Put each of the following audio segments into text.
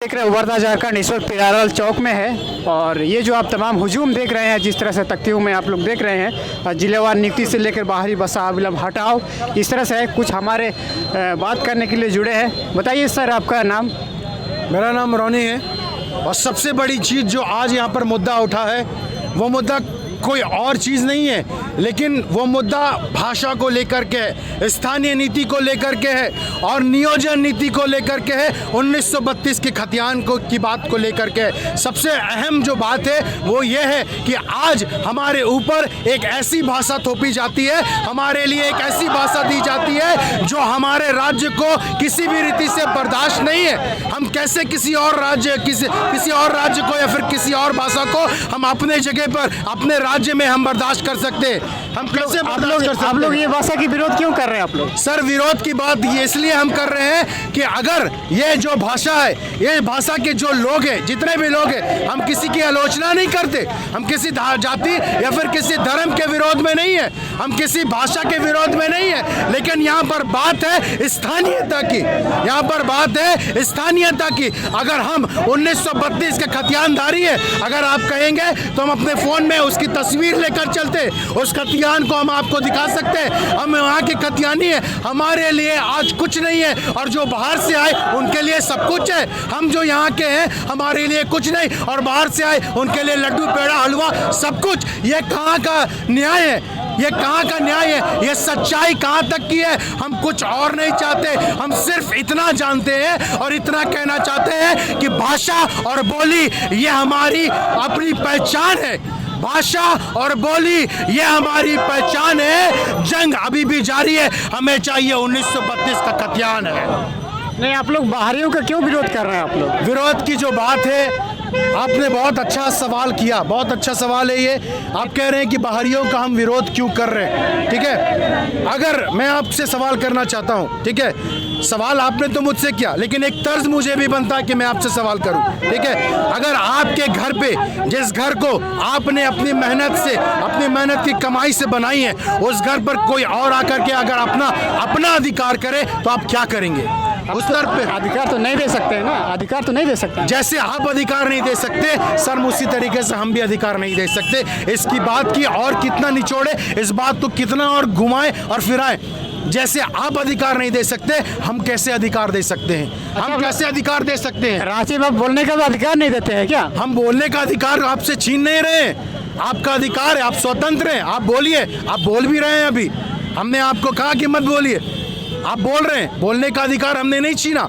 देख रहे हैं वर्धा झारखंड इस वक्त पिरारल चौक में है और ये जो आप तमाम हुजूम देख रहे हैं, जिस तरह से तख्तियों में आप लोग देख रहे हैं, जिलेवार नियुक्ति से लेकर बाहरी बसा विलम्ब हटाओ, इस तरह से है। कुछ हमारे बात करने के लिए जुड़े हैं। बताइए सर, आपका नाम? मेरा नाम रोनी है। और सबसे बड़ी चीज़ जो आज यहाँ पर मुद्दा उठा है, वो मुद्दा कोई और चीज़ नहीं है, लेकिन वो मुद्दा भाषा को लेकर के है, स्थानीय नीति को लेकर के है और नियोजन नीति को लेकर के है, 1932 के खतियान को की बात को लेकर के है। सबसे अहम जो बात है वो ये है कि आज हमारे ऊपर एक ऐसी भाषा थोपी जाती है, हमारे लिए एक ऐसी भाषा दी जाती है जो हमारे राज्य को किसी भी रीति से बर्दाश्त नहीं है। हम कैसे किसी और राज्य को या फिर किसी और भाषा को हम अपने जगह पर अपने राज्य में हम बर्दाश्त कर सकते हैं? हम कैसे आप लोग ये भाषा की विरोध क्यों कर रहे हैं? आप लोग सर, विरोध की बात ये इसलिए हम कर रहे हैं कि अगर ये जो भाषा है, ये भाषा के जो लोग हैं, जितने भी लोग हैं, हम किसी की आलोचना नहीं करते, हम किसी जाति या फिर किसी धर्म के विरोध में नहीं है, हम किसी भाषा के विरोध में नहीं है, लेकिन यहाँ पर बात है स्थानीयता की, यहाँ पर बात है स्थानीयता की। अगर हम 1932 के खतियानधारी है, अगर आप कहेंगे तो हम अपने फोन में उसकी तस्वीर लेकर चलते, उस खतियान को हम आपको दिखा सकते हैं। हम वहाँ के खतियानी है, हमारे लिए आज कुछ नहीं है, और जो बाहर से आए उनके लिए सब कुछ है। हम जो यहाँ के हैं हमारे लिए कुछ नहीं, और बाहर से आए उनके लिए लड्डू पेड़ा हलवा सब कुछ। ये कहाँ का न्याय है? ये कहाँ का न्याय है? ये सच्चाई कहाँ तक की है? हम कुछ और नहीं चाहते, हम सिर्फ इतना जानते हैं और इतना कहना चाहते हैं कि भाषा और बोली ये हमारी अपनी पहचान है। भाषा और बोली ये हमारी पहचान है। जंग अभी भी जारी है, हमें चाहिए 1932 का खतियान है। नहीं, आप लोग बाहरियों का क्यों विरोध कर रहे हैं? आप लोग विरोध की जो बात है, आपने बहुत अच्छा सवाल किया, बहुत अच्छा सवाल है ये। आप कह रहे हैं कि बाहरियों का हम विरोध क्यों कर रहे हैं, ठीक है? अगर मैं आपसे सवाल करना चाहता हूं, ठीक है, सवाल आपने तो मुझसे किया, लेकिन एक तर्ज मुझे भी बनता है कि मैं आपसे सवाल करूं, ठीक है? अगर आपके घर पे, जिस घर को आपने अपनी मेहनत से, अपनी मेहनत की कमाई से बनाई है, उस घर पर कोई और आकर के अगर अपना अधिकार करे तो आप क्या करेंगे? उस घर पे अधिकार तो नहीं दे सकते हैं ना, अधिकार तो नहीं दे सकते। जैसे आप अधिकार नहीं दे सकते सर, उसी तरीके से हम भी अधिकार नहीं दे सकते। इसकी बात की और कितना निचोड़े, इस बात को कितना और घुमाए और फिराए। जैसे आप अधिकार नहीं दे सकते, हम कैसे अधिकार दे सकते हैं? हम कैसे अधिकार दे सकते हैं? रांची में बोलने का भी अधिकार नहीं देते हैं क्या? हम बोलने का अधिकार आपसे छीन नहीं रहे हैं, आपका अधिकार है, आप स्वतंत्र हैं, आप बोलिए। आप बोल भी रहे हैं, अभी हमने आपको कहा कि मत बोलिए, आप बोल रहे हैं। बोलने का अधिकार हमने नहीं छीना,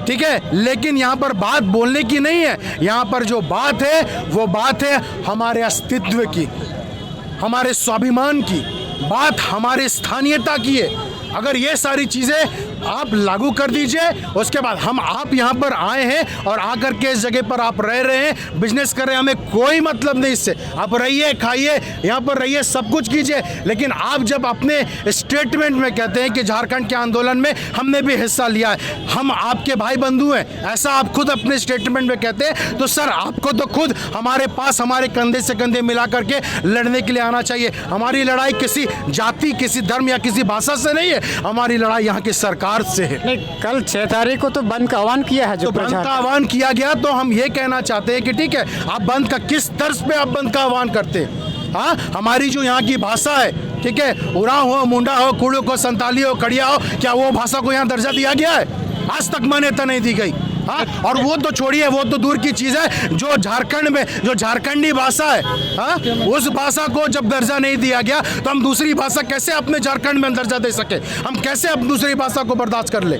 ठीक है, लेकिन यहाँ पर बात बोलने की नहीं है। यहाँ पर जो बात है वो बात है हमारे अस्तित्व की, हमारे स्वाभिमान की, बात हमारे स्थानीयता की है। अगर ये सारी चीज़ें आप लागू कर दीजिए, उसके बाद आप यहाँ पर आए हैं और आकर के इस जगह पर आप रह रहे हैं, बिजनेस कर रहे हैं, हमें कोई मतलब नहीं इससे। आप रहिए, खाइए, यहाँ पर रहिए, सब कुछ कीजिए, लेकिन आप जब अपने स्टेटमेंट में कहते हैं कि झारखंड के आंदोलन में हमने भी हिस्सा लिया है, हम आपके भाई बंधु हैं, ऐसा आप खुद अपने स्टेटमेंट में कहते हैं, तो सर आपको तो खुद हमारे पास हमारे कंधे से कंधे मिला करके लड़ने के लिए आना चाहिए। हमारी लड़ाई किसी जाति, किसी धर्म या किसी भाषा से नहीं है, हमारी लड़ाई यहाँ की सरकार से है। नहीं, कल 6 तारीख को तो बंद का आह्वान किया है, जो तो बंद का आह्वान किया गया, तो हम ये कहना चाहते हैं कि ठीक है, आप बंद का किस तर्ज पे आप बंद का आह्वान करते हैं? हाँ, हमारी जो यहाँ की भाषा है, ठीक है, उरांव हो, मुंडा हो, कुड़ुक हो, संताली हो, कड़िया हो, क्या वो भाषा को यहाँ दर्जा दिया गया है? आज तक मान्यता नहीं दी गई। हाँ, और वो तो छोड़िए, वो तो दूर की चीज़ है, जो झारखंड में जो झारखंडी भाषा है, हाँ, उस भाषा को जब दर्जा नहीं दिया गया तो हम दूसरी भाषा कैसे अपने झारखंड में दर्जा दे सके? हम कैसे अब दूसरी भाषा को बर्दाश्त कर ले?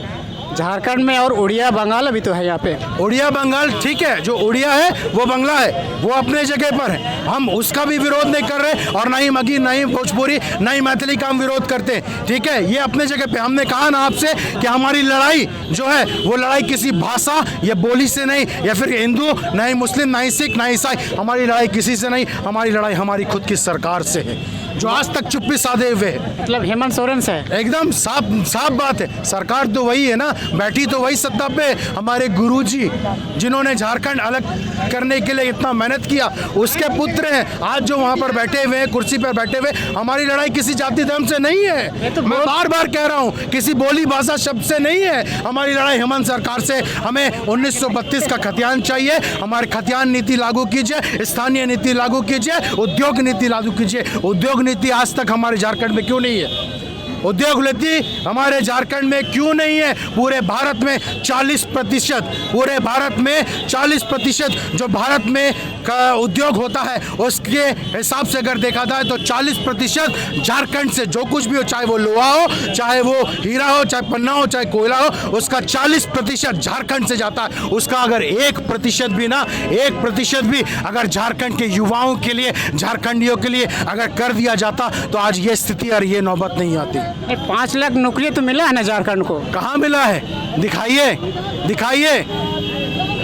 झारखंड में और उड़िया बंगाल भी तो है यहाँ पे। उड़िया बंगाल ठीक है, जो उड़िया है वो बंगला है, वो अपने जगह पर है, हम उसका भी विरोध नहीं कर रहे, और ना ही मगही, ना ही भोजपुरी, ना ही मैथिली का हम विरोध करते हैं, ठीक है, ये अपने जगह पे। हमने कहा ना आपसे कि हमारी लड़ाई जो है वो लड़ाई किसी भाषा या बोली से नहीं, या फिर हिंदू, ना ही मुस्लिम, ना ही सिख, ना ही ईसाई, हमारी लड़ाई किसी से नहीं, हमारी लड़ाई हमारी खुद की सरकार से है। जो आज तक चुप्पी साधे हुए हैं। मतलब हेमंत सोरेन से है। एकदम साफ साफ बात है, सरकार तो वही है ना, बैठी तो वही सत्ता पे। हमारे गुरुजी जिन्होंने झारखंड अलग करने के लिए इतना मेहनत किया, उसके पुत्र हैं आज जो वहाँ पर बैठे हुए हैं, कुर्सी पर बैठे हुए। हमारी लड़ाई किसी जाति धर्म से नहीं है, मैं बार बार कह रहा हूँ, किसी बोली भाषा शब्द से नहीं है। हमारी लड़ाई हेमंत सरकार से। हमें 1932 का खतियान चाहिए, हमारे खतियान नीति लागू कीजिए, स्थानीय नीति लागू कीजिए, उद्योग नीति लागू कीजिए। उद्योग नीति आज तक हमारे झारखंड में क्यों नहीं है? उद्योग नीति हमारे झारखंड में क्यों नहीं है? पूरे भारत में 40%, पूरे भारत में 40% जो भारत में का उद्योग होता है उसके हिसाब से अगर देखा जाए तो 40% झारखंड से जो कुछ भी हो, चाहे वो लोहा हो, चाहे वो हीरा हो, चाहे पन्ना हो, चाहे कोयला हो, उसका 40% झारखंड से जाता है। उसका अगर 1% भी ना, 1% भी अगर झारखंड के युवाओं के लिए, झारखंडियों के लिए अगर कर दिया जाता तो आज ये स्थिति और ये नौबत नहीं आती। 5 लाख नौकरी तो मिला है ना झारखंड को? कहाँ मिला है? दिखाइए, दिखाइए।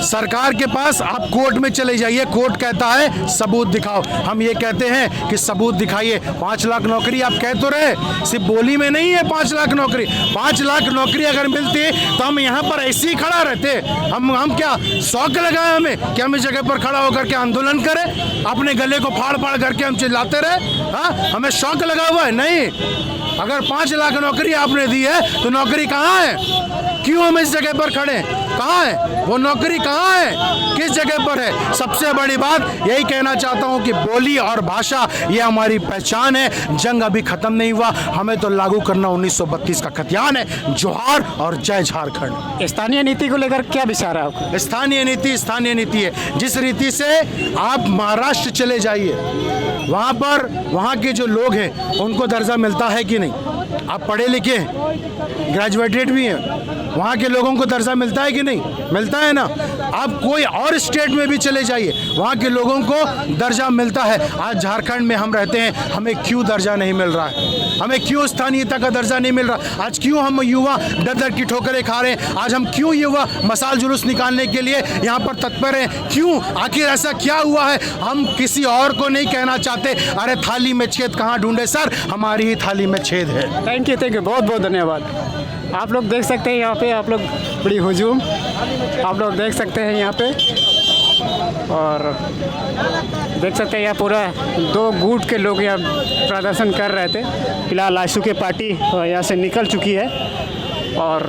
सरकार के पास आप कोर्ट में चले जाइए, कोर्ट कहता है सबूत दिखाओ। हम ये कहते हैं कि सबूत दिखाइए। 5 लाख नौकरी आप कह तो रहे, सिर्फ बोली में नहीं है 5 लाख नौकरी। 5 लाख नौकरी अगर मिलती तो हम यहाँ पर ऐसे ही खड़ा रहते। हम क्या शौक लगाए हमें कि हम इस जगह पर खड़ा होकर के आंदोलन करें, अपने गले को फाड़ फाड़ करके हम चिल्लाते रहे? हाँ, हमें शौक लगा हुआ है? नहीं। अगर 5 लाख नौकरी आपने दी है तो नौकरी कहाँ है? क्यों हम इस जगह पर खड़े? कहाँ है वो नौकरी? कहाँ है? किस जगह पर है? सबसे बड़ी बात यही कहना चाहता हूँ कि बोली और भाषा ये हमारी पहचान है। जंग अभी खत्म नहीं हुआ, हमें तो लागू करना 1932 का खतियान है। जोहार और जय झारखंड। स्थानीय नीति को लेकर क्या विचार है आपका? स्थानीय नीति है। जिस रीति से आप महाराष्ट्र चले जाइए, वहाँ पर वहाँ के जो लोग हैं उनको दर्जा मिलता है कि नहीं? आप पढ़े लिखे हैं, ग्रेजुएटेड भी हैं, वहाँ के लोगों को दर्जा मिलता है कि नहीं? मिलता है ना। आप कोई और स्टेट में भी चले जाइए, वहाँ के लोगों को दर्जा मिलता है। आज झारखंड में हम रहते हैं, हमें क्यों दर्जा नहीं मिल रहा है? हमें क्यों स्थानीयता का दर्जा नहीं मिल रहा? आज क्यों हम युवा दर दर की ठोकरें खा रहे हैं? आज हम क्यों युवा मसाल जुलूस निकालने के लिए यहाँ पर तत्पर हैं? क्यों? आखिर ऐसा क्या हुआ है? हम किसी और को नहीं कहना चाहते, अरे थाली में छेद कहाँ ढूंढे सर, हमारी ही थाली में छेद है। थैंक यू, बहुत बहुत धन्यवाद। आप लोग देख सकते हैं यहाँ पे, आप लोग बड़ी हुजूम आप लोग देख सकते हैं यहाँ पे, और देख सकते हैं यहाँ पूरा 2 गुट के लोग यहाँ प्रदर्शन कर रहे थे। फिलहाल आशु की पार्टी यहाँ से निकल चुकी है और